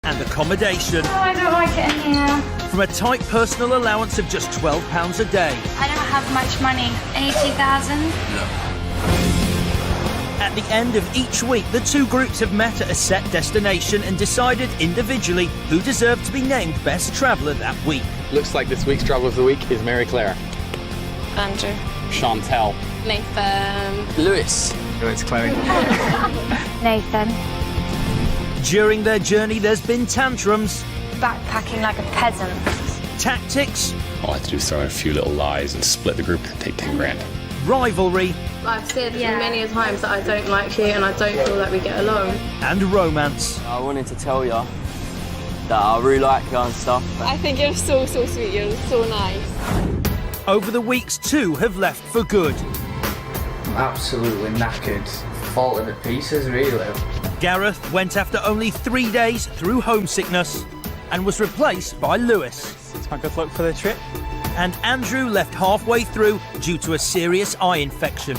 and accommodation. Oh, I don't like it in here. From a tight personal allowance of just £12 a day. I don't have much money. 80,000? At the end of each week, the two groups have met at a set destination and decided individually who deserved to be named best traveller that week. Looks like this week's Traveller of the Week is Mary Claire. Andrew. Chantel. Nathan. Lewis. Oh, it's Chloe. Nathan. During their journey, there's been tantrums, Backpacking like a peasant. tactics, All I had to do is throw in a few little lies and split the group and take 10 grand. rivalry, I've said many a times that I don't like you and I don't feel like we get along. and romance. I wanted to tell you that I really like you and stuff. I think you're so sweet, you're so nice. Over the weeks, two have left for good. Absolutely knackered, falling to pieces really. Gareth went after only 3 days through homesickness and was replaced by Lewis. It's my good luck for the trip. And Andrew left halfway through due to a serious eye infection.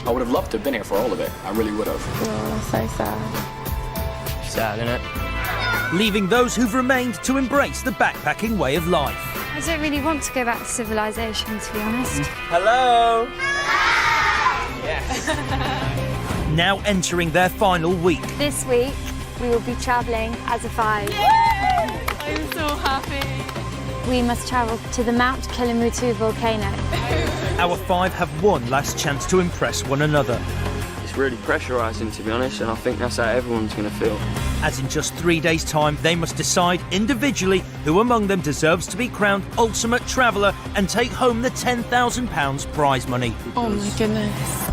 I would have loved to have been here for all of it. I really would have. Oh, so sad. Sad, innit? Leaving those who've remained to embrace the backpacking way of life. I don't really want to go back to civilization, to be honest. Hello! Now entering their final week. This week, we will be travelling as a five. I'm so happy. We must travel to the Mount Kilimutu volcano. Our five have one last chance to impress one another, It's really pressurising, to be honest, and I think that's how everyone's going to feel. as in just 3 days' time they must decide individually who among them deserves to be crowned ultimate traveller and take home the £10,000 prize money. Oh my goodness.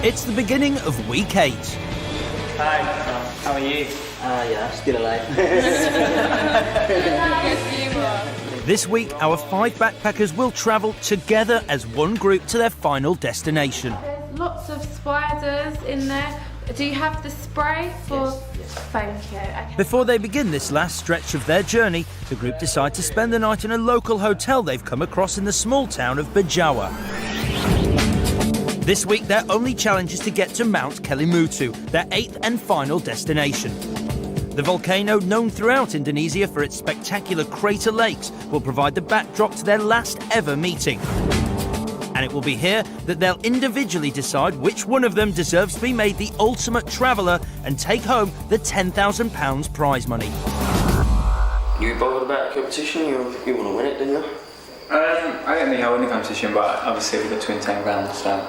It's the beginning of week 8. Hi, how are you? Yeah, still alive. This week, our 5 backpackers will travel together as one group to their final destination. There's lots of spiders in there. Do you have the spray for... Yes. Thank you. Okay. Before they begin this last stretch of their journey, the group decide to spend the night in a local hotel they've come across in the small town of Bajawa. This week, their only challenge is to get to Mount Kelimutu, their 8th and final destination. The volcano, known throughout Indonesia for its spectacular crater lakes, will provide the backdrop to their last ever meeting. And it will be here that they'll individually decide which one of them deserves to be made the ultimate traveller and take home the £10,000 prize money. You bothered about the competition? You want to win it, didn't you? I don't think I win the competition, but obviously we've got to win 10 grand, so...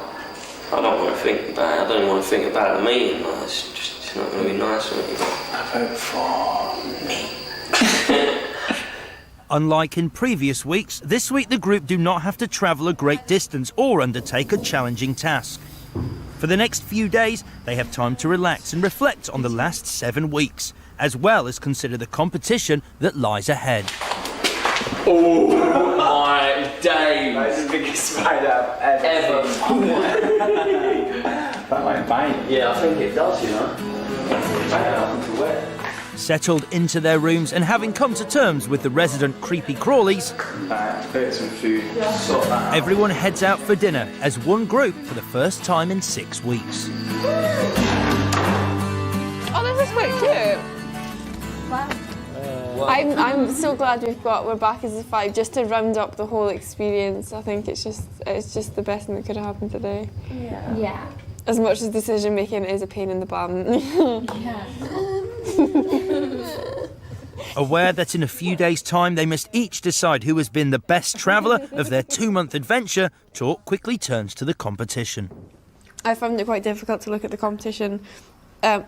I don't want to think about it. I don't even want to think about the meeting. It's just not going to be nice for me. I vote for me. Unlike in previous weeks, this week the group do not have to travel a great distance or undertake a challenging task. For the next few days, they have time to relax and reflect on the last 7 weeks, as well as consider the competition that lies ahead. Oh my days! That's the biggest spider I've ever seen. That might bite. Yeah, I think it does, you know. I think it will. Settled into their rooms and having come to terms with the resident creepy crawlies, Bit some food, sort that out. everyone heads out for dinner as one group for the first time in 6 weeks. Oh, this is quite cute. Wow. I'm so glad we're back as a 5 just to round up the whole experience. I think it's just the best thing that could have happened today. Yeah. As much as decision making is a pain in the bum. Aware that in a few days' time they must each decide who has been the best traveller of their 2-month adventure, talk quickly turns to the competition. I found it quite difficult to look at the competition,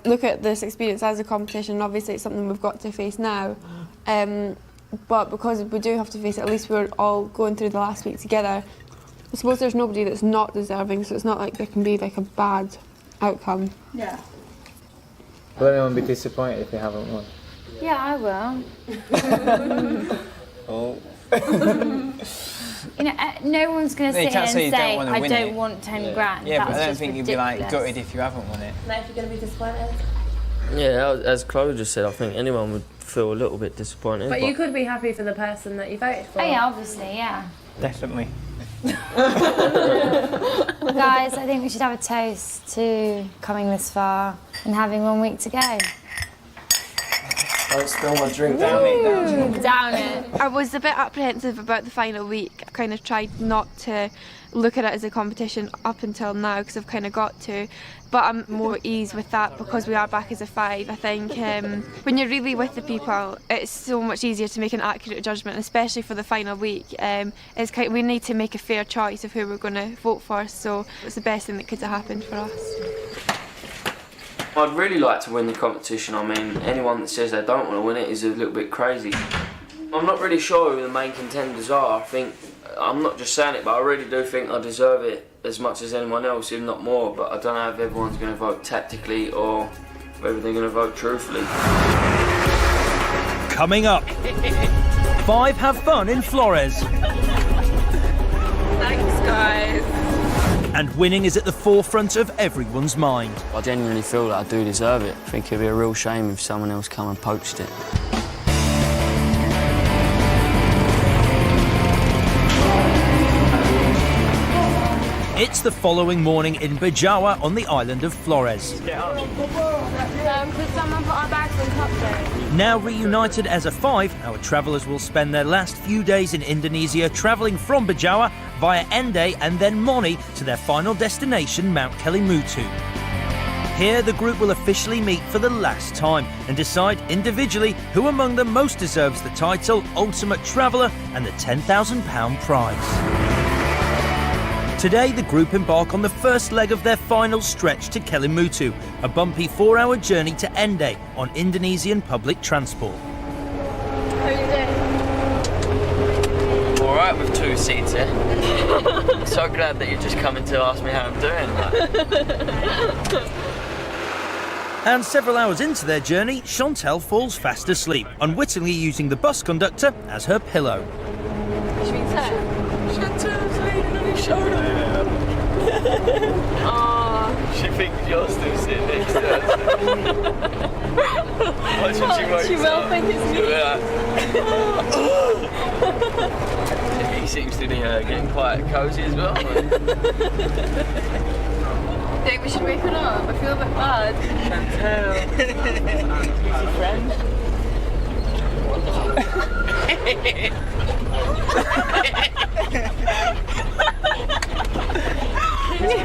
look at this experience as a competition. Obviously it's something we've got to face now, but because we do have to face it, at least we're all going through the last week together. I suppose there's nobody that's not deserving, so it's not like there can be like a bad outcome. Yeah. Will anyone be disappointed if they haven't won? Yeah, I will. Oh. You know, no one's going to No, you sit here can't and say you don't say, wanna I win don't it." want 10 grand. Yeah, but That's I don't just think you'd be like ridiculous. gutted if you haven't won it. Now if you're going to be disappointed. Yeah, as Chloe just said, I think anyone would feel a little bit disappointed. But you could be happy for the person that you voted for. Oh yeah, obviously, yeah. Definitely. guys, I think we should have a toast to coming this far and having 1 week to go. Don't spill my drink. Down it. I was a bit apprehensive about the final week. I kind of tried not to look at it as a competition up until now because I've kind of got to, but I'm more at ease with that because we are back as a 5. I think when you're really with the people, it's so much easier to make an accurate judgment, especially for the final week. We need to make a fair choice of who we're going to vote for, so it's the best thing that could have happened for us. I'd really like to win the competition. I mean, anyone that says they don't want to win it is a little bit crazy. I'm not really sure who the main contenders are. I'm not just saying it, but I really do think I deserve it as much as anyone else, if not more. But I don't know if everyone's going to vote tactically or whether they're going to vote truthfully. Coming up, 5 have fun in Flores. Thanks, guys. And winning is at the forefront of everyone's mind. I genuinely feel that I do deserve it. I think it'd be a real shame if someone else come and poached it. It's the following morning in Bajawa on the island of Flores. Could someone put our bags on top though? Now reunited as a 5, our travellers will spend their last few days in Indonesia travelling from Bajawa via Ende and then Moni to their final destination, Mount Kelimutu. Here the group will officially meet for the last time and decide individually who among them most deserves the title Ultimate Traveller and the £10,000 prize. Today, the group embark on the first leg of their final stretch to Kelimutu, a bumpy 4-hour journey to Ende on Indonesian public transport. How are you doing? All right with 2 seats here. I'm so glad that you're just coming to ask me how I'm doing. And several hours into their journey, Chantal falls fast asleep, unwittingly using the bus conductor as her pillow. Chantal's leaning on his shoulder. She thinks you're still sitting next to her. Watch when she wakes She will up. think it's me. He seems to be getting quite cosy as well. Think we should wake her up? I feel a bit bad. Chantal. Is he friend?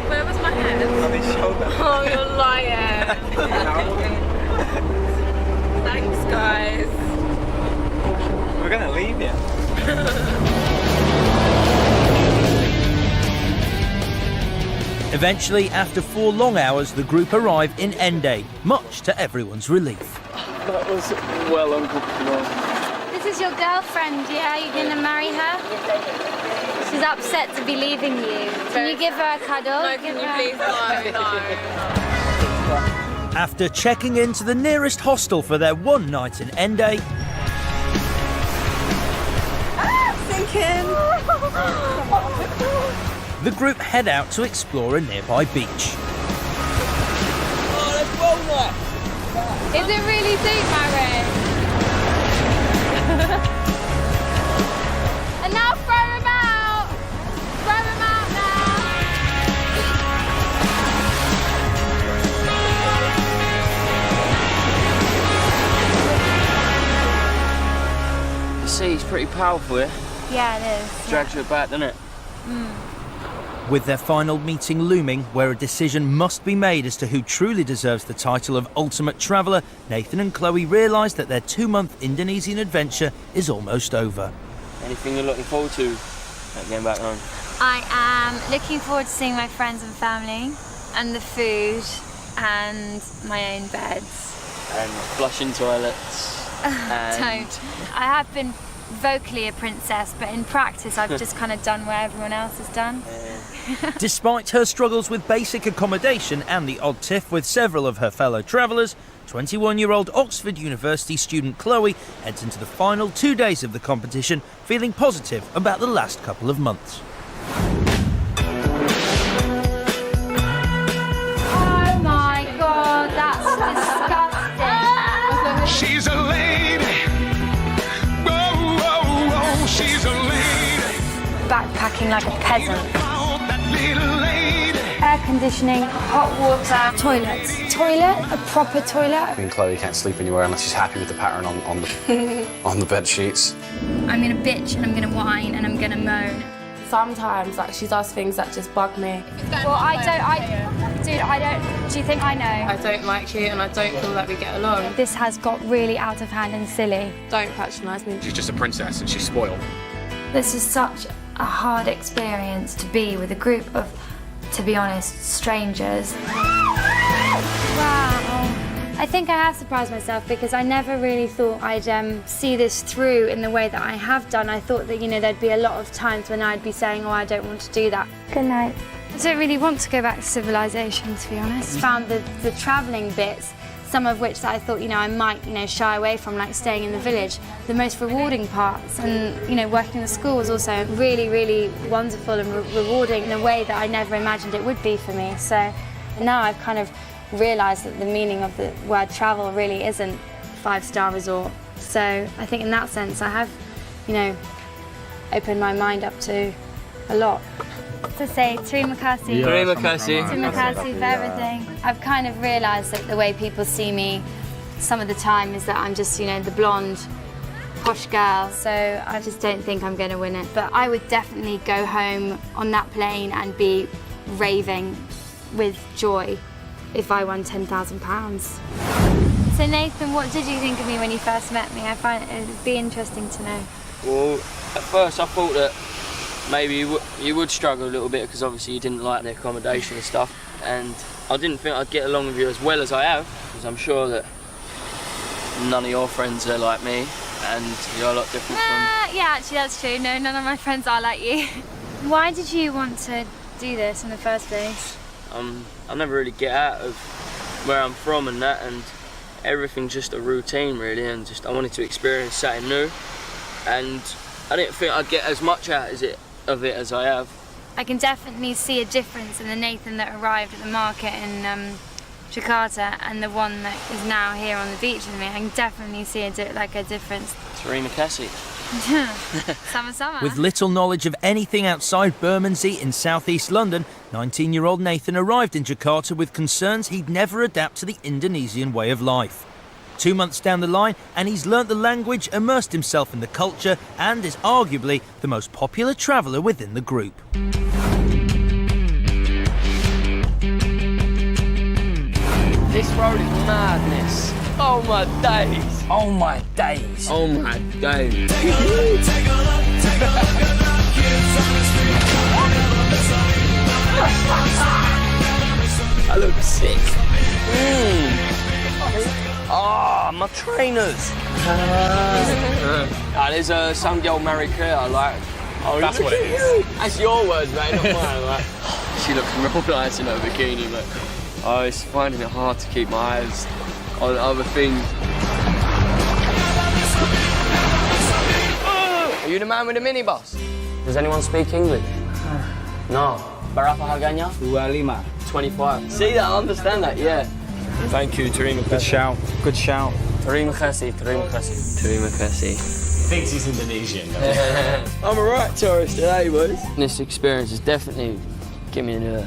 Where was my head? On his shoulder. Oh, you're lying. Thanks, guys. We're gonna leave you. Eventually, after 4 long hours, the group arrive in Ende, much to everyone's relief. That was well uncomfortable. This is your girlfriend, yeah? You're going to marry her? She's upset to be leaving you. Can you give her a cuddle? No, can you please? No. After checking into the nearest hostel for their one night in Ende, the group head out to explore a nearby beach. Is it really deep, Mary? And now throw him out! Throw him out The sea's pretty powerful here. Yeah, it is. Drags you back, doesn't it? With their final meeting looming, where a decision must be made as to who truly deserves the title of Ultimate Traveller, Nathan and Chloe realise that their 2-month Indonesian adventure is almost over. Anything you're looking forward to at getting back home? I am looking forward to seeing my friends and family, and the food, and my own beds. And flushing toilets. And Don't. I have been vocally a princess, but in practice I've just kind of done what everyone else has done. Despite her struggles with basic accommodation and the odd tiff with several of her fellow travellers, 21-year-old Oxford University student Chloe heads into the final 2 days of the competition feeling positive about the last couple of months. Oh my god, that's disgusting. She's a lady. Whoa, whoa, whoa, she's a lady. Backpacking like a peasant. Oh, that little lady. air conditioning, hot water, toilets. Toilet, a proper toilet. And Chloe can't sleep anywhere unless she's happy with the pattern on the on the bed sheets. I'm gonna bitch and I'm gonna whine and I'm gonna moan. Sometimes, like, she does things that just bug me. Well, do you think I know? I don't like you and I don't feel that we get along. This has got really out of hand and silly. Don't patronise me. She's just a princess and she's spoiled. This is such a hard experience to be with a group of, to be honest, strangers. Wow. I think I have surprised myself because I never really thought I'd see this through in the way that I have done. I thought that, you know, there'd be a lot of times when I'd be saying, oh, I don't want to do that. Good night. I don't really want to go back to civilization, to be honest. Found the travelling bits, some of which that I thought, you know, I might, you know, shy away from, like staying in the village, the most rewarding parts. And, you know, working in the school was also really, really wonderful and rewarding in a way that I never imagined it would be for me. So now I've kind of realised that the meaning of the word travel really isn't five-star resort. So I think in that sense I have, you know, opened my mind up to a lot. To say terima kasih. Terima kasih. Terima kasih for everything. I've kind of realised that the way people see me some of the time is that I'm just, you know, the blonde, posh girl. So I just don't think I'm going to win it. But I would definitely go home on that plane and be raving with joy if I won £10,000. So Nathan, what did you think of me when you first met me? I find it would be interesting to know. Well, at first I thought that maybe you would struggle a little bit because obviously you didn't like the accommodation and stuff, and I didn't think I'd get along with you as well as I have, because I'm sure that none of your friends are like me and you're a lot different from... Yeah, actually that's true. No, none of my friends are like you. Why did you want to do this in the first place? I never really get out of where I'm from and that, and everything's just a routine really, and just I wanted to experience something new, and I didn't think I'd get as much out of it as I have. I can definitely see a difference in the Nathan that arrived at the market in Jakarta and the one that is now here on the beach with me. I can definitely see a difference. Terima kasih. Sama-sama. With little knowledge of anything outside Bermondsey in southeast London, 19-year-old Nathan arrived in Jakarta with concerns he'd never adapt to the Indonesian way of life. 2 months down the line and he's learnt the language, immersed himself in the culture and is arguably the most popular traveller within the group. This road is madness. Oh my days. Oh my days. Oh my days. I look sick. Oh, my trainers. There's some girl, Mary Claire, I like. Oh, That's what it is. That's your words, mate, not mine. Like. She looks real nice in her bikini, mate. I was finding it hard to keep my eyes on other things. Are you the man with the minibus? Does anyone speak English? No. Berapa harganya? 25. 25. See that? I understand that, yeah. Thank you, terima kasih. Good shout. Good shout. Terima kasih, terima kasih. Terima kasih. Thinks he's Indonesian. I'm a right tourist today, boys. This experience has definitely given me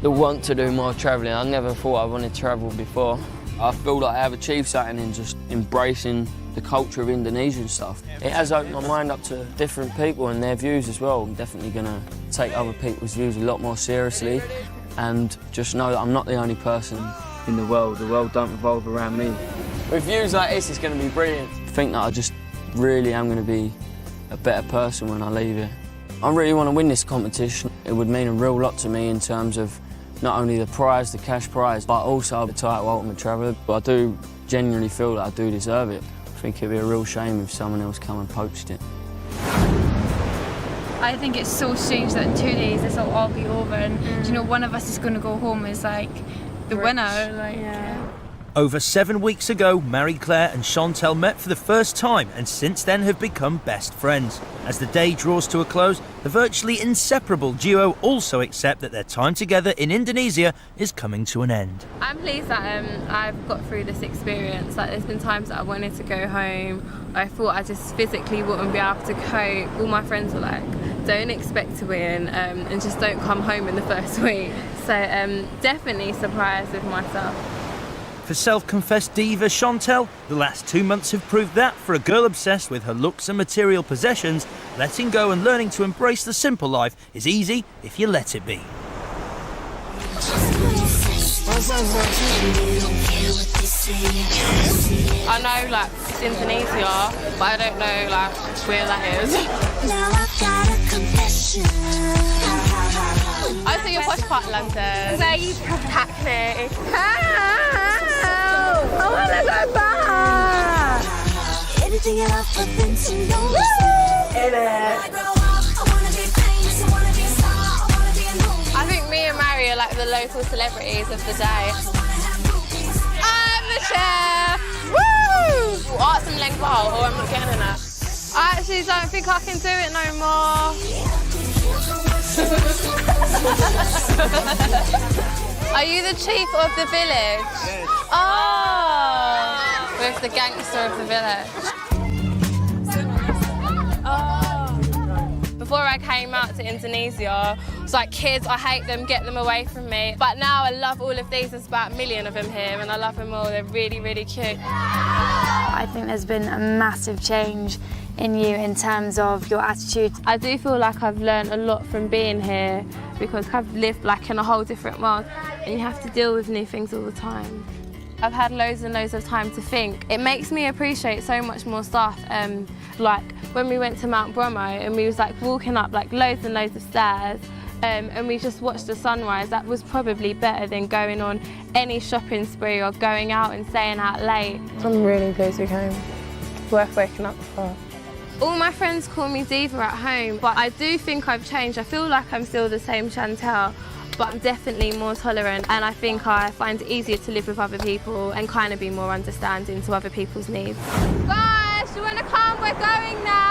the want to do more travelling. I never thought I wanted to travel before. I feel like I have achieved something in just embracing the culture of Indonesian stuff. It has opened my mind up to different people and their views as well. I'm definitely going to take other people's views a lot more seriously and just know that I'm not the only person in the world. The world don't revolve around me. With views like this, it's going to be brilliant. I think that I just really am going to be a better person when I leave here. I really want to win this competition. It would mean a real lot to me in terms of not only the prize, the cash prize, but also the title Ultimate Traveller. But I do genuinely feel that I do deserve it. I think it'd be a real shame if someone else come and poached it. I think it's so strange that in 2 days this will all be over and you know, one of us is going to go home as like the winner. Like, yeah. Over 7 weeks ago, Marie-Claire and Chantal met for the first time and since then have become best friends. As the day draws to a close, the virtually inseparable duo also accept that their time together in Indonesia is coming to an end. I'm pleased that I've got through this experience. Like, there's been times that I wanted to go home. I thought I just physically wouldn't be able to cope. All my friends were like, don't expect to win and just don't come home in the first week. So definitely surprised with myself. For self-confessed diva Chantel, the last 2 months have proved that, for a girl obsessed with her looks and material possessions, letting go and learning to embrace the simple life is easy if you let it be. I know like it's Indonesia, but I don't know like where that is. Now I've got a confession. I think you're posh part of London. Where you Hackney. I wanna go back. Anything at all for them to know. I think me and Mary are like the local celebrities of the day. I'm the chef! Woo! Arts and length bowl, or I'm not getting in it. I actually don't think I can do it no more. Are you the chief of the village? Yes. Oh! With the gangster of the village. Before I came out to Indonesia, it's like, kids, I hate them, get them away from me. But now I love all of these. There's about 1 million of them here, and I love them all. They're really, really cute. I think there's been a massive change in you in terms of your attitude. I do feel like I've learned a lot from being here, because I've lived like in a whole different world, and you have to deal with new things all the time. I've had loads and loads of time to think. It makes me appreciate so much more stuff. Like when we went to Mount Bromo and we was like walking up like loads and loads of stairs, and we just watched the sunrise. That was probably better than going on any shopping spree or going out and staying out late. I'm really pleased we came. Worth waking up for. All my friends call me diva at home, but I do think I've changed. I feel like I'm still the same Chantel, but I'm definitely more tolerant, and I think I find it easier to live with other people and kind of be more understanding to other people's needs. Guys, you want to come? We're going now.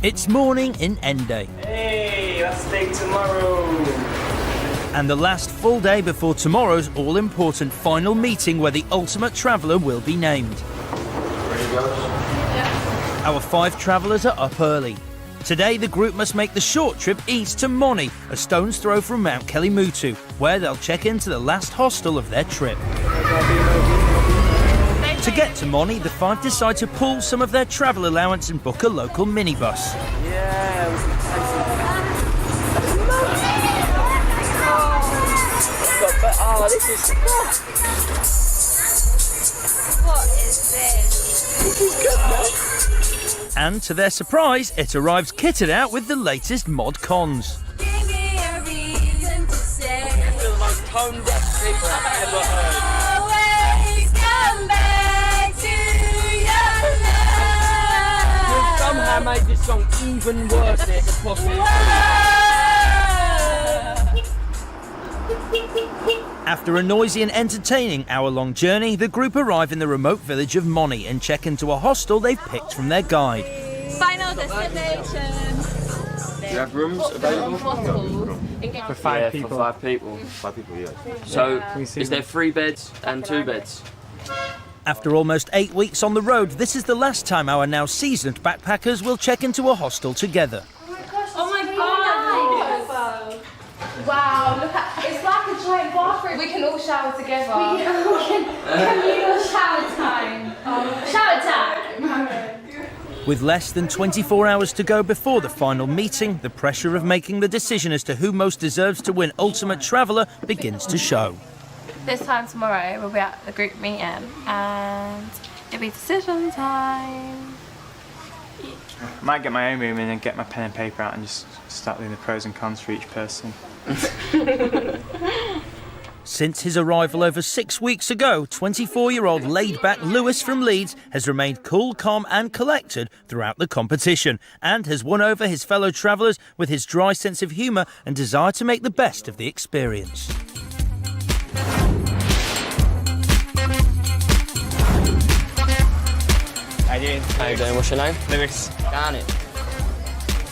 It's morning in Ende. Hey, that's day tomorrow. And the last full day before tomorrow's all-important final meeting where the ultimate traveller will be named. Ready, girls? Yeah. Our 5 travellers are up early. Today the group must make the short trip east to Moni, a stone's throw from Mount Kelimutu, where they'll check into the last hostel of their trip. To get to Moni, the 5 decide to pull some of their travel allowance and book a local minibus. Yeah, it was oh, this is... What is this? This is good, man. And to their surprise, it arrives kitted out with the latest mod cons. Give me a reason to say. These are the most tone-deaf people I've ever heard. Always come back to your love. You've somehow made this song even worse than it could possibly be. After a noisy and entertaining hour-long journey, the group arrive in the remote village of Moni and check into a hostel they've picked from their guide. Final destination. Do you have rooms available? For 5 people. For 5 people. 5 people, yeah. So, is there 3 beds and 2 beds? After almost 8 weeks on the road, this is the last time our now seasoned backpackers will check into a hostel together. Oh my god! Wow, look at, it's like a giant bathroom. We can all shower together. Communal shower time. Shower time. With less than 24 hours to go before the final meeting, the pressure of making the decision as to who most deserves to win Ultimate Traveller begins to show. This time tomorrow we'll be at the group meeting and it'll be decision time. I might get my own room in and get my pen and paper out and just start doing the pros and cons for each person. Since his arrival over 6 weeks ago, 24-year-old laid-back Lewis from Leeds has remained cool, calm and collected throughout the competition and has won over his fellow travellers with his dry sense of humour and desire to make the best of the experience. How you doing? How you doing? What's your name? Lewis. Got it.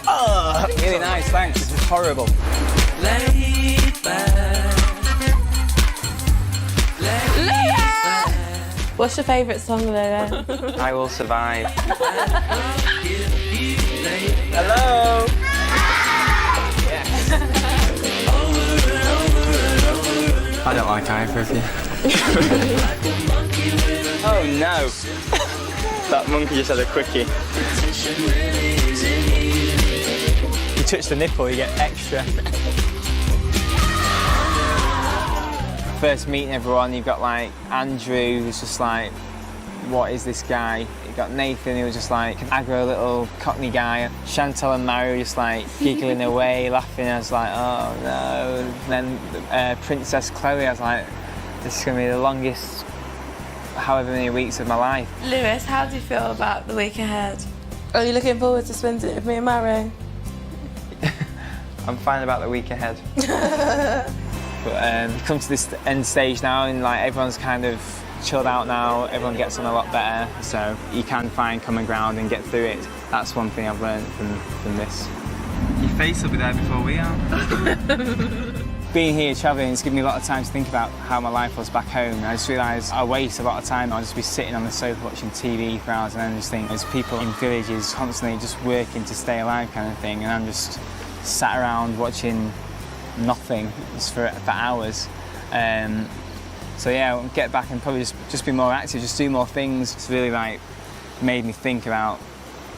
Oh, really nice, thanks. This is horrible. Laid What's your favourite song, Lily? I Will Survive. Hello. Yes. I don't like either of you. Oh no. That monkey just had a quickie. You touch the nipple, you get extra. First meeting everyone, you've got like Andrew, who's just like, what is this guy? You got Nathan, who was just like an aggro little cockney guy. Chantal and Mary were just like giggling away, laughing. I was like, oh no. And then Princess Chloe, I was like, this is gonna be the longest however many weeks of my life. Lewis, how do you feel about the week ahead? Are you looking forward to spending it with me and Mary? I'm fine about the week ahead. But come to this end stage now, and like everyone's kind of chilled out now. Everyone gets on a lot better, so you can find common ground and get through it. That's one thing I've learned from this. Your face will be there before we are. Being here travelling has given me a lot of time to think about how my life was back home. I just realised I waste a lot of time. I'll just be sitting on the sofa watching TV for hours, and then just think there's people in villages constantly just working to stay alive kind of thing, and I'm just sat around watching nothing just for hours. So yeah, I'll get back and probably just be more active, just do more things. It's really like made me think about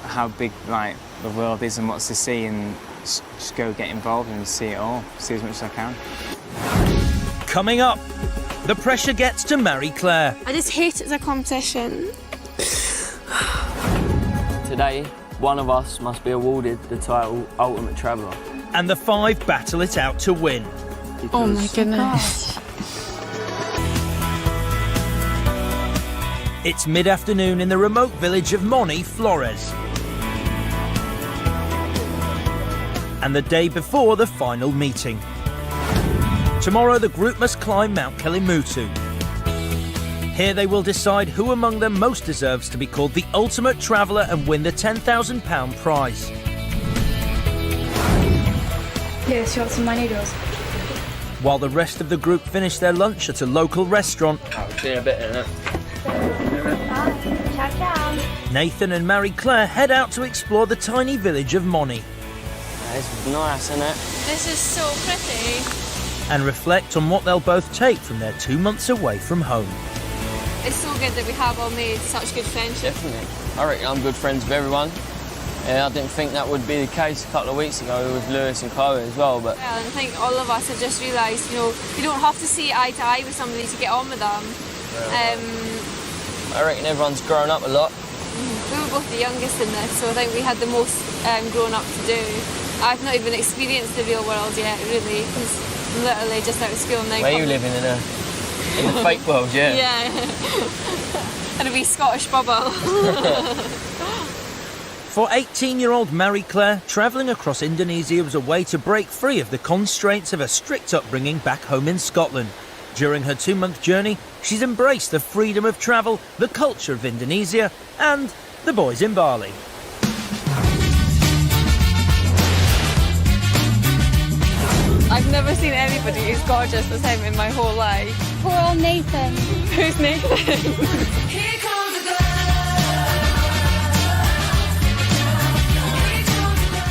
how big like the world is and what's to see, and just go get involved and see it all, see as much as I can. Coming up, the pressure gets to Marie-Claire. I just hate it as a competition. Today, one of us must be awarded the title Ultimate Traveller. And the 5 battle it out to win. Oh my goodness. It's mid-afternoon in the remote village of Moni, Flores. And the day before the final meeting. Tomorrow the group must climb Mount Kelimutu. Here they will decide who among them most deserves to be called the Ultimate Traveller and win the £10,000 prize. Lewis, you want some of my noodles? While the rest of the group finish their lunch at a local restaurant, I've seen a bit in it. Ciao, ciao. Nathan and Marie-Claire head out to explore the tiny village of Moni It's nice, isn't it? This is so pretty. and reflect on what they'll both take from their 2 months away from home. It's so good that we have all made such good friendships. Definitely. I reckon I'm good friends with everyone. I didn't think that would be the case a couple of weeks ago with Lewis and Chloe as well, but... Well, and I think all of us have just realised, you know, you don't have to see eye to eye with somebody to get on with them. I reckon everyone's grown up a lot. We were both the youngest in this, so I think we had the most grown up to do. I've not even experienced the real world yet, really, because I'm literally just out of school now. Where are you living in the fake world, yeah? Yeah. In a wee Scottish bubble. For 18-year-old Marie-Claire, travelling across Indonesia was a way to break free of the constraints of a strict upbringing back home in Scotland. During her 2-month journey, she's embraced the freedom of travel, the culture of Indonesia, and the boys in Bali. I've never seen anybody as gorgeous as him in my whole life. Poor old Nathan. Who's Nathan?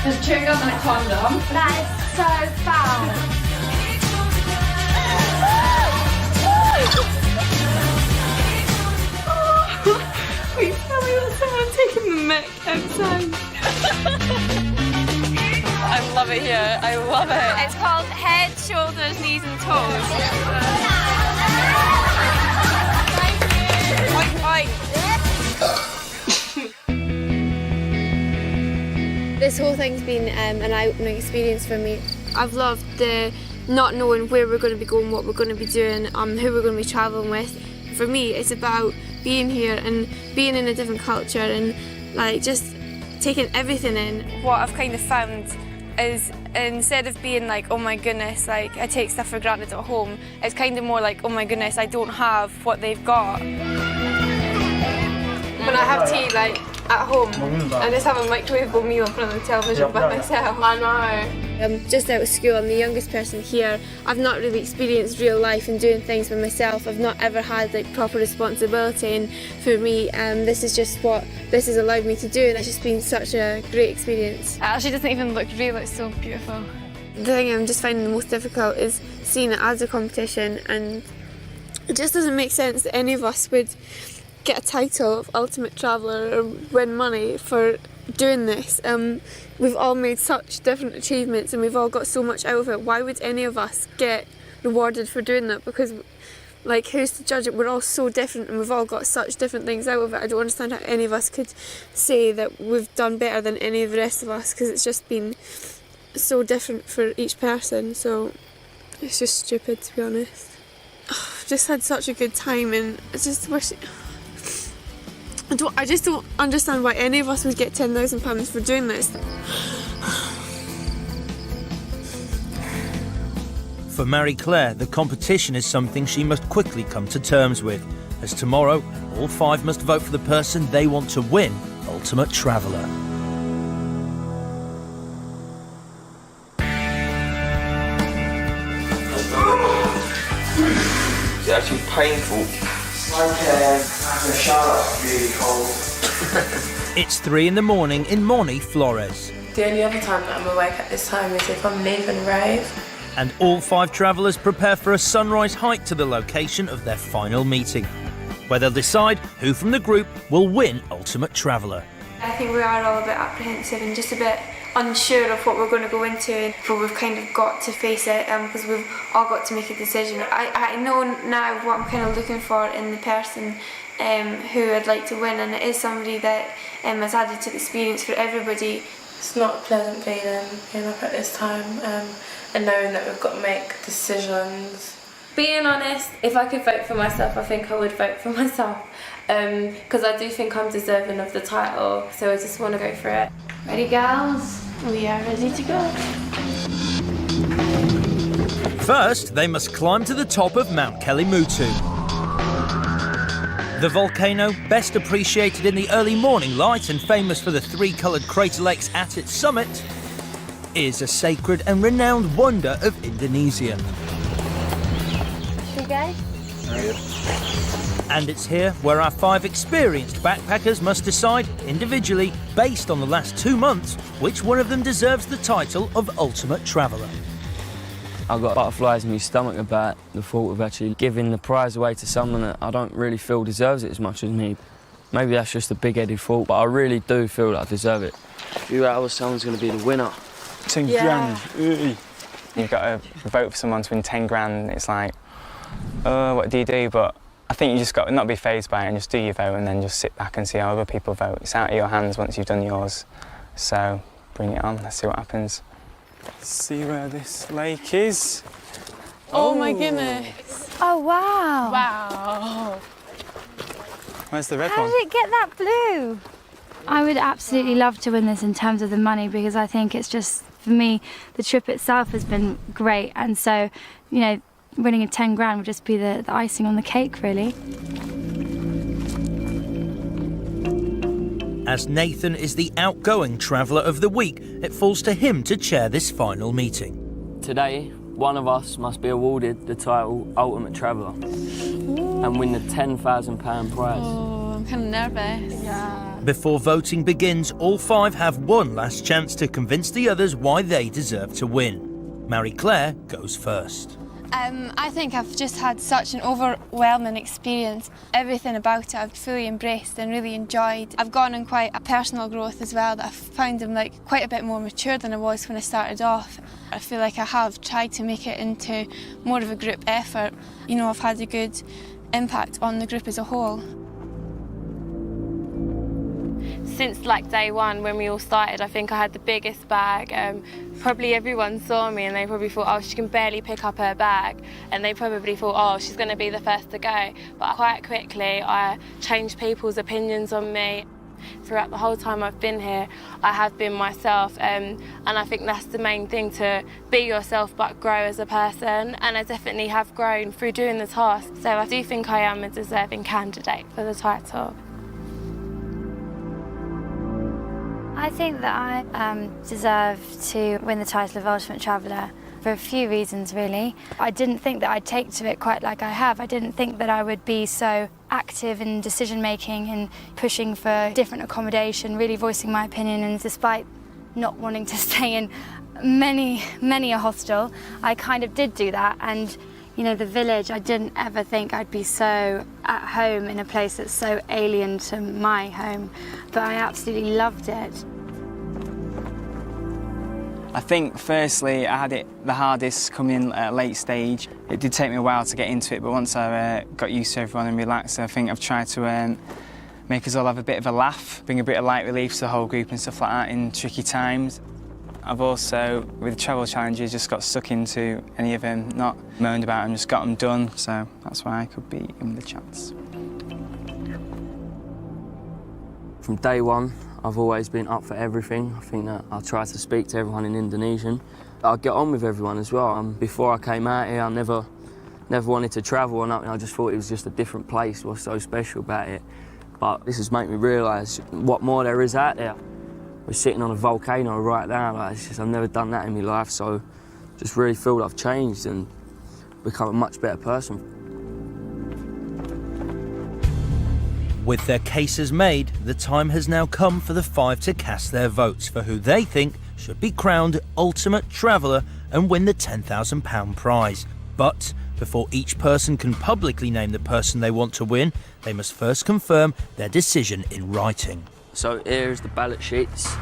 There's chewing gum and a condom. That is so foul. Wait, tell me that someone taking the mic outside. I love it here. I love it. It's called Head, Shoulders, Knees and Toes. Thank you. This whole thing's been an eye-opening experience for me. I've loved the not knowing where we're going to be going, what we're going to be doing, who we're going to be travelling with. For me, it's about being here and being in a different culture and like just taking everything in. What I've kind of found is instead of being like, oh my goodness, like I take stuff for granted at home, it's kind of more like, oh my goodness, I don't have what they've got. When I have tea like at home, I just have a microwavable meal in front of the television by myself. I know. I'm just out of school, I'm the youngest person here. I've not really experienced real life and doing things by myself. I've not ever had like proper responsibility, and for me this is just what this has allowed me to do, and it's just been such a great experience. It actually doesn't even look real, it's so beautiful. The thing I'm just finding the most difficult is seeing it as a competition, and it just doesn't make sense that any of us would get a title of Ultimate Traveller or win money for doing this. We've all made such different achievements and we've all got so much out of it. Why would any of us get rewarded for doing that? Because like, who's to judge it? We're all so different and we've all got such different things out of it. I don't understand how any of us could say that we've done better than any of the rest of us, because it's just been so different for each person. So it's just stupid, to be honest. I've just had such a good time, and I just wish... I just don't understand why any of us would get £10,000 for doing this. For Marie-Claire, the competition is something she must quickly come to terms with, as tomorrow all 5 must vote for the person they want to win Ultimate Traveller. It's actually painful. It's like having a shower that's really cold. It's 3 in the morning in Moni, Flores. The only other time that I'm awake at this time is if I'm leaving rave. And all 5 travellers prepare for a sunrise hike to the location of their final meeting, where they'll decide who from the group will win Ultimate Traveller. I think we are all a bit apprehensive and just a bit unsure of what we're going to go into, but we've kind of got to face it because we've all got to make a decision. I know now what I'm kind of looking for in the person who I'd like to win, and it is somebody that has added to the experience for everybody. It's not a pleasant feeling being up at this time and knowing that we've got to make decisions. Being honest, if I could vote for myself, I think I would vote for myself, because I do think I'm deserving of the title, so I just want to go for it. Ready, girls? We are ready to go. First, they must climb to the top of Mount Kelimutu. The volcano, best appreciated in the early morning light and famous for the 3-coloured crater lakes at its summit, is a sacred and renowned wonder of Indonesia. Should we go? And it's here where our 5 experienced backpackers must decide, individually, based on the last 2 months, which one of them deserves the title of Ultimate Traveller. I've got butterflies in my stomach about the thought of actually giving the prize away to someone that I don't really feel deserves it as much as me. Maybe that's just a big-headed thought, but I really do feel that I deserve it. A few hours, someone's going to be the winner. 10 grand. You've got to vote for someone to win 10 grand. It's like, what do you do? But I think you just got to not be fazed by it and just do your vote and then just sit back and see how other people vote. It's out of your hands once you've done yours. So bring it on, let's see what happens. Let's see where this lake is. Oh my goodness. Oh, wow. Wow. Where's the red How one? did it get that blue? I would absolutely love to win this in terms of the money, because I think it's just, for me, the trip itself has been great. And so, you know, winning a 10 grand would just be the icing on the cake, really. As Nathan is the outgoing traveller of the week, it falls to him to chair this final meeting. Today, one of us must be awarded the title Ultimate Traveller and win the £10,000 prize. Oh, I'm kind of nervous. Yeah. Before voting begins, all 5 have one last chance to convince the others why they deserve to win. Marie-Claire goes first. I think I've just had such an overwhelming experience. Everything about it I've fully embraced and really enjoyed. I've gone on quite a personal growth as well, that I've found I'm like quite a bit more mature than I was when I started off. I feel like I have tried to make it into more of a group effort. You know, I've had a good impact on the group as a whole. Since like day one when we all started, I think I had the biggest bag. Probably everyone saw me and they probably thought, oh, she can barely pick up her bag, and they probably thought, oh, she's going to be the first to go. But quite quickly I changed people's opinions on me. Throughout the whole time I've been here, I have been myself, and I think that's the main thing, to be yourself but grow as a person, and I definitely have grown through doing the task. So I do think I am a deserving candidate for the title. I I think that I deserve to win the title of Ultimate Traveller for a few reasons, really. I didn't think that I'd take to it quite like I have. I didn't think that I would be so active in decision-making and pushing for different accommodation, really voicing my opinion, and despite not wanting to stay in many a hostel, I kind of did do that. And you know, the village, I didn't ever think I'd be so at home in a place that's so alien to my home, but I absolutely loved it. I think firstly I had it the hardest coming in at a late stage. It did take me a while to get into it, but once I got used to everyone and relaxed, I think I've tried to make us all have a bit of a laugh, bring a bit of light relief to the whole group and stuff like that in tricky times. I've also, with travel challenges, just got stuck into any of them, not moaned about them, just got them done, so that's why I could be in with a chance. From day one, I've always been up for everything. I think that I try to speak to everyone in Indonesian. I get on with everyone as well. Before I came out here, I never wanted to travel or nothing. I just thought it was just a different place. What's so special about it? But this has made me realise what more there is out there. We're sitting on a volcano right now. Like, it's just, I've never done that in my life, so just really feel that I've changed and become a much better person. With their cases made, the time has now come for the 5 to cast their votes for who they think should be crowned Ultimate Traveller and win the £10,000 prize. But before each person can publicly name the person they want to win, they must first confirm their decision in writing. So here's the ballot sheets.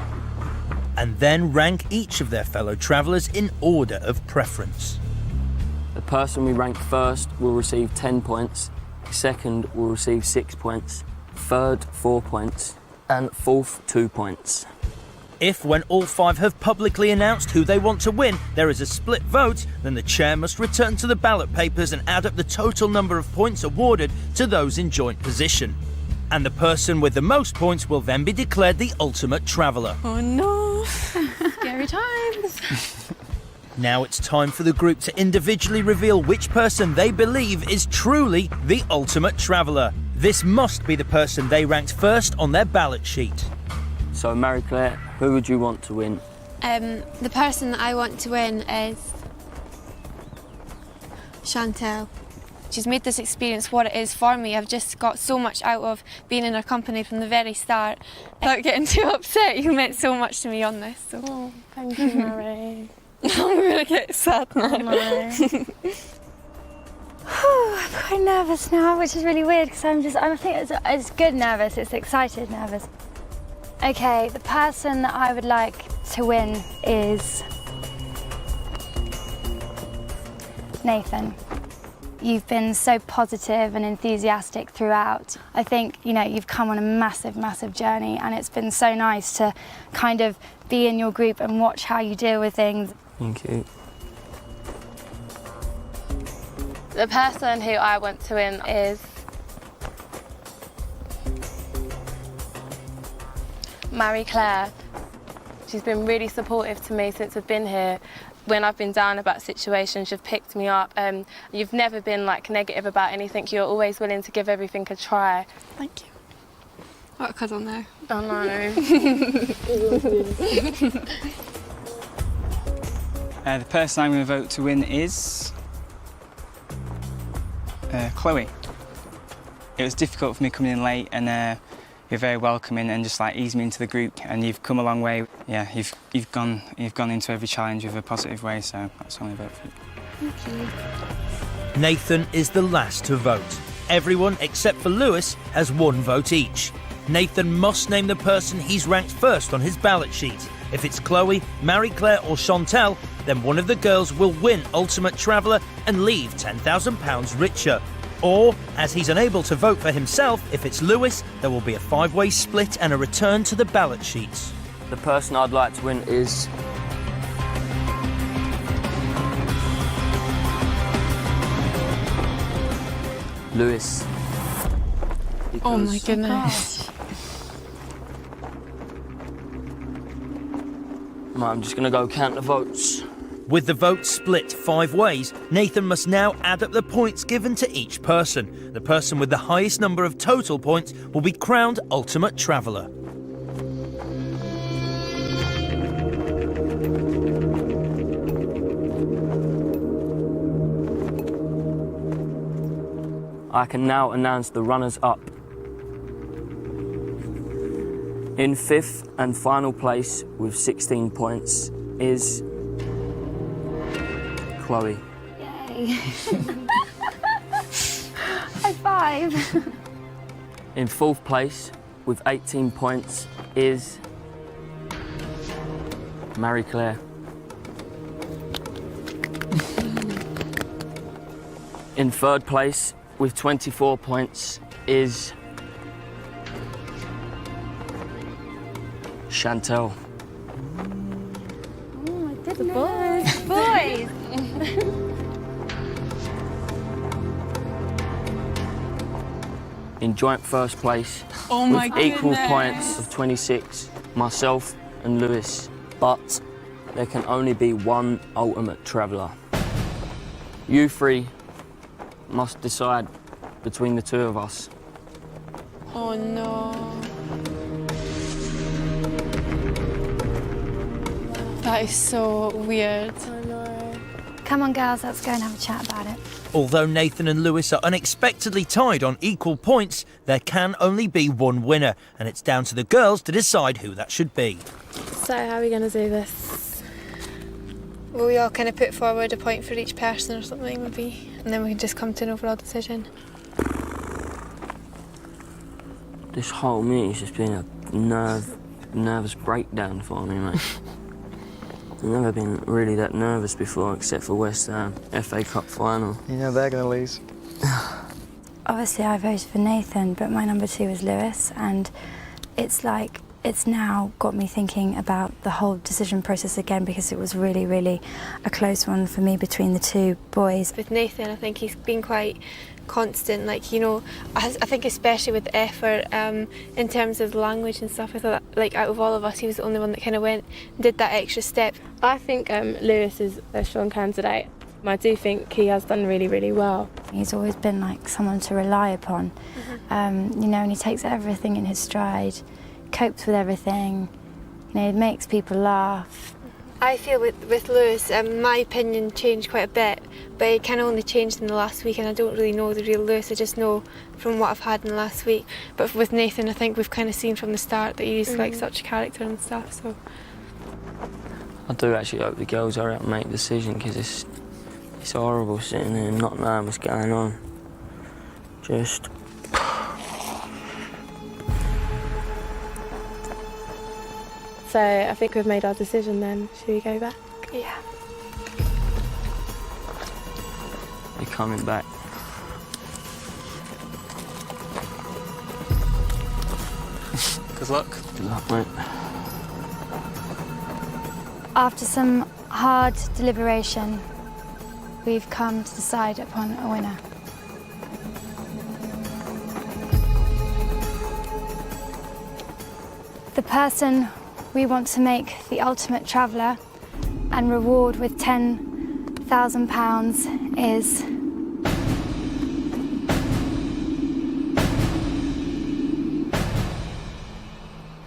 And then rank each of their fellow travellers in order of preference. The person we rank first will receive 10 points, second will receive 6 points, third 4 points, and fourth 2 points. If, when all 5 have publicly announced who they want to win, there is a split vote, then the chair must return to the ballot papers and add up the total number of points awarded to those in joint position. And the person with the most points will then be declared the Ultimate Traveller. Oh no! Scary times. Now it's time for the group to individually reveal which person they believe is truly the Ultimate Traveller. This must be the person they ranked first on their ballot sheet. So, Marie-Claire, who would you want to win? The person that I want to win is Chantel. She's made this experience what it is for me. I've just got so much out of being in her company from the very start. Without getting too upset, you meant so much to me on this. So. Oh, thank you, Mary. I'm gonna get sad now. I'm quite nervous now, which is really weird because I think it's good nervous, it's excited nervous. Okay, the person that I would like to win is Nathan. You've been so positive and enthusiastic throughout. I think, you know, you've come on a massive, massive journey, and it's been so nice to kind of be in your group and watch how you deal with things. Thank you. The person who I want to win is Marie-Claire. She's been really supportive to me since we've been here. When I've been down about situations, you've picked me up. You've never been like negative about anything. You're always willing to give everything a try. Thank you. What a cuddle now. I know. The person I'm going to vote to win is Chloe. It was difficult for me coming in late, and you're very welcoming and just like ease me into the group, and you've come a long way. Yeah, you've gone into every challenge with a positive way, so that's why I'm going to vote for you. Thank you. Nathan is the last to vote. Everyone except for Lewis has 1 vote each. Nathan must name the person he's ranked first on his ballot sheet. If it's Chloe, Marie-Claire or Chantel, then one of the girls will win Ultimate Traveller and leave £10,000 richer. Or, as he's unable to vote for himself, if it's Lewis, there will be a 5-way split and a return to the ballot sheets. The person I'd like to win is Lewis. Oh my goodness. Right, I'm just going to go count the votes. With the votes split 5 ways, Nathan must now add up the points given to each person. The person with the highest number of total points will be crowned Ultimate Traveller. I can now announce the runners-up. In 5th and final place with 16 points is Chloe. Yay. High five. In 4th place with 18 points is Marie-Claire. In 3rd place with 24 points is Chantel. Oh my goodness. Boys. In joint 1st place Oh my with equal goodness. points of 26, myself and Lewis. But there can only be one ultimate traveller. You three must decide between the two of us. Oh no. That is so weird. I know. Come on, girls, let's go and have a chat about it. Although Nathan and Lewis are unexpectedly tied on equal points, there can only be one winner, and it's down to the girls to decide who that should be. So how are we going to do this? Will we all kind of put forward a point for each person or something, maybe? And then we can just come to an overall decision. This whole meeting's just been a nervous breakdown for me, mate. I've never been really that nervous before, except for West Ham FA Cup final. You know they're going to lose. Obviously, I voted for Nathan, but my number 2 was Lewis, and it's like, it's now got me thinking about the whole decision process again, because it was really, really a close one for me between the two boys. With Nathan, I think he's been quite constant, like, you know, I think especially with effort, in terms of language and stuff, I thought, like, out of all of us, he was the only one that kind of went and did that extra step. I think Lewis is a strong candidate. I do think he has done really, really well. He's always been like someone to rely upon, you know, and he takes everything in his stride, copes with everything, you know, he makes people laugh. I feel with Lewis, my opinion changed quite a bit, but it kind of only changed in the last week, and I don't really know the real Lewis, I just know from what I've had in the last week. But with Nathan, I think we've kind of seen from the start that he's like such a character and stuff, so. I do actually hope the girls are out and make a decision, because it's horrible sitting there and not knowing what's going on. Just... So I think we've made our decision then. Should we go back? Yeah. You're coming back. Good luck. Good luck, mate. After some hard deliberation, we've come to decide upon a winner. The person we want to make the ultimate traveller and reward with £10,000 is...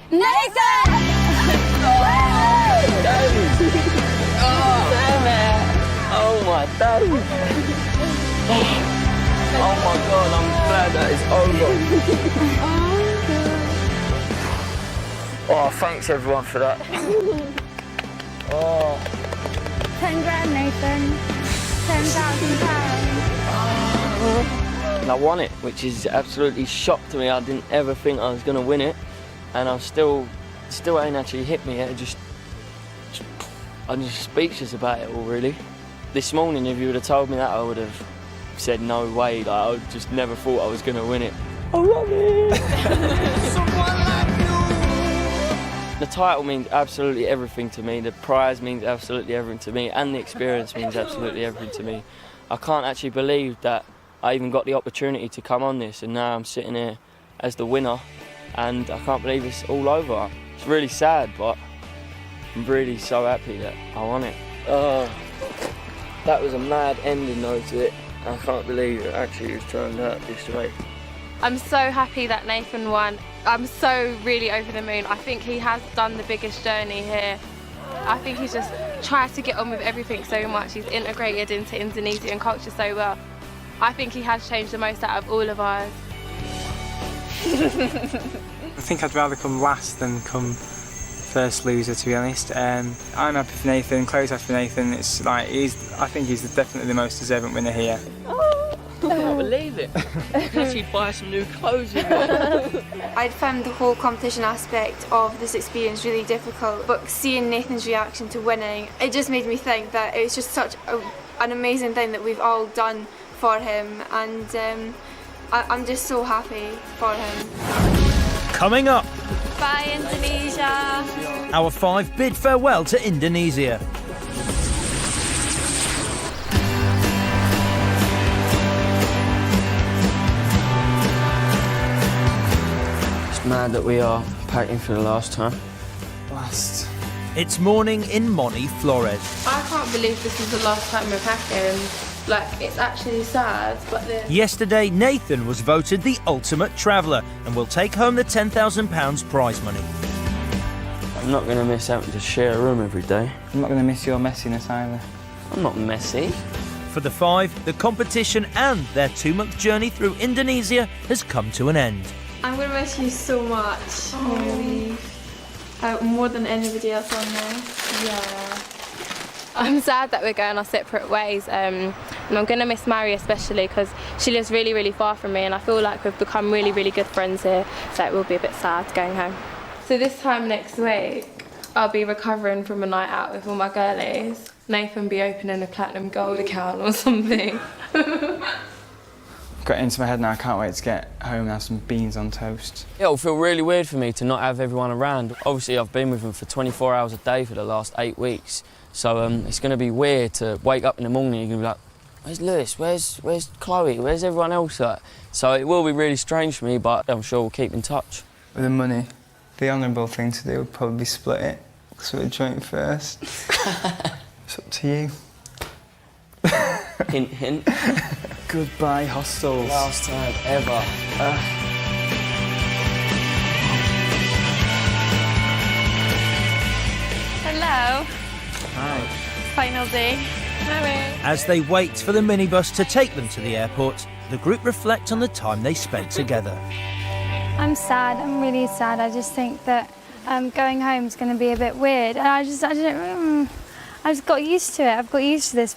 Nathan! Oh my days! Oh my God, I'm glad that it's over. Oh, thanks everyone for that. Oh. 10 grand, Nathan. £10,000. And I won it, which is absolutely shock to me. I didn't ever think I was going to win it, and I'm still ain't actually hit me yet. I'm just speechless about it all, really. This morning, if you would have told me that, I would have said no way. Like, I just never thought I was going to win it. I love it. The title means absolutely everything to me. The prize means absolutely everything to me, and the experience means absolutely everything to me. I can't actually believe that I even got the opportunity to come on this, and now I'm sitting here as the winner, and I can't believe it's all over. It's really sad, but I'm really so happy that I won it. That was a mad ending though to it. I can't believe it actually has turned out this way. I'm so happy that Nathan won. I'm so really over the moon. I think he has done the biggest journey here. I think he's just tried to get on with everything so much. He's integrated into Indonesian culture so well. I think he has changed the most out of all of us. I think I'd rather come last than come first loser, to be honest. I'm happy for Nathan, Chloe's happy for Nathan. It's like, I think he's definitely the most deserving winner here. I can't believe it. I can actually buy some new clothes in I'd found the whole competition aspect of this experience really difficult, but seeing Nathan's reaction to winning, it just made me think that it was just such an amazing thing that we've all done for him, and I'm just so happy for him. Coming up, Bye, Indonesia. our 5 bid farewell to Indonesia. It's mad that we are packing for the last time. Last. It's morning in Moni, Flores. I can't believe this is the last time we're packing. Like, it's actually sad, but then... Yesterday, Nathan was voted the ultimate traveller and will take home the £10,000 prize money. I'm not going to miss having to share a room every day. I'm not going to miss your messiness either. I'm not messy. For the 5, the competition and their 2-month journey through Indonesia has come to an end. I'm going to miss you so much, really. More than anybody else on there. Yeah. I'm sad that we're going our separate ways, and I'm going to miss Mary especially because she lives really, really far from me, and I feel like we've become really, really good friends here, so it will be a bit sad going home. So this time next week, I'll be recovering from a night out with all my girlies. Nathan be opening a platinum gold account or something. Got into my head now, I can't wait to get home and have some beans on toast. It'll feel really weird for me to not have everyone around. Obviously, I've been with them for 24 hours a day for the last 8 weeks. So it's going to be weird to wake up in the morning and you're going to be like, where's Lewis, where's Chloe, where's everyone else at? So it will be really strange for me, but I'm sure we'll keep in touch. With the money, the honourable thing to do would probably be split it, because we're joint first. It's up to you. Hint, hint. Goodbye, hostels. Last time ever. Hello. Hi. Final day. As they wait for the minibus to take them to the airport, the group reflect on the time they spent together. I'm sad. I'm really sad. I just think that going home is going to be a bit weird, and I just got used to it. I've got used to this,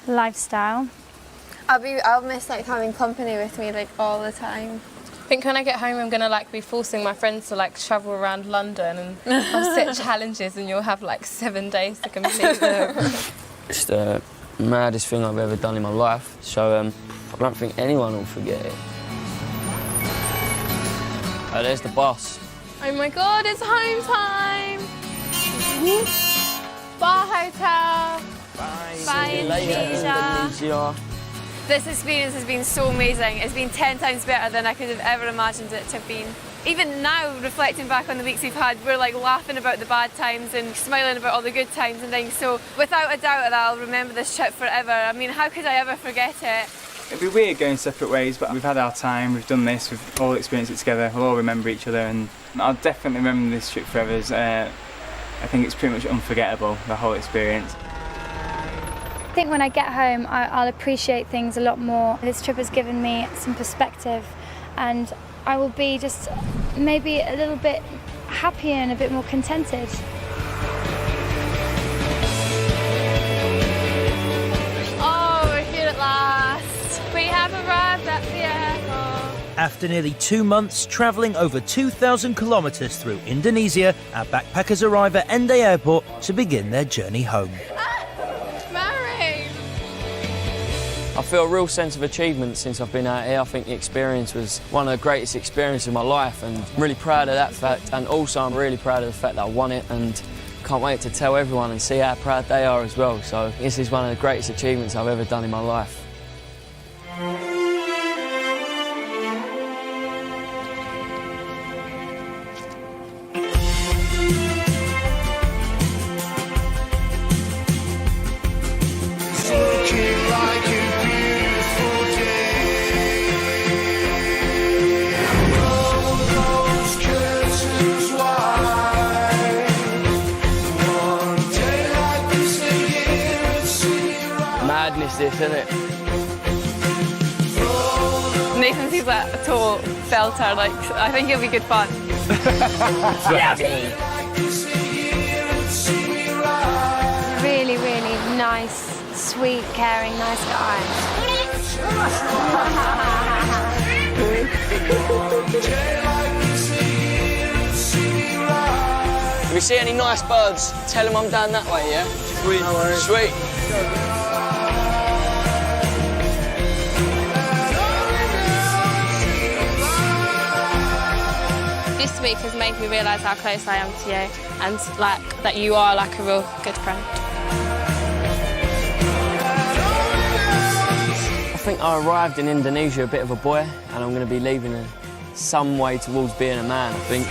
lifestyle. I'll miss like having company with me like all the time. I think when I get home I'm going to be forcing my friends to travel around London, and I'll set challenges and you'll have 7 days to complete them. It's the maddest thing I've ever done in my life, so I don't think anyone will forget it. Oh, there's the bus. Oh my god, it's home time! Bar hotel! Bye, Indonesia. This experience has been so amazing. It's been 10 times better than I could have ever imagined it to have been. Even now, reflecting back on the weeks we've had, we're laughing about the bad times and smiling about all the good times and things. So without a doubt that I'll remember this trip forever. I mean, how could I ever forget it? It'd be weird going separate ways, but we've had our time, we've done this, we've all experienced it together, we'll all remember each other, and I'll definitely remember this trip forever. I think it's pretty much unforgettable, the whole experience. I think when I get home, I'll appreciate things a lot more. This trip has given me some perspective, and I will be just maybe a little bit happier and a bit more contented. Oh, we're here at last. We have arrived at the airport. After nearly 2 months travelling over 2,000 kilometres through Indonesia, our backpackers arrive at Ende Airport to begin their journey home. I feel a real sense of achievement since I've been out here. I think the experience was one of the greatest experiences of my life, and I'm really proud of that fact, and also I'm really proud of the fact that I won it, and can't wait to tell everyone and see how proud they are as well. So this is one of the greatest achievements I've ever done in my life. Madness, this, isn't it? Nathan seems like a total belter. Like, I think it'll be good fun. Really, really nice, sweet, caring, nice guy. If you see any nice birds, tell them I'm down that way, yeah? Sweet. No worries. Sweet. This week has made me realise how close I am to you and like that you are like a real good friend. I think I arrived in Indonesia a bit of a boy, and I'm going to be leaving in some way towards being a man, I think.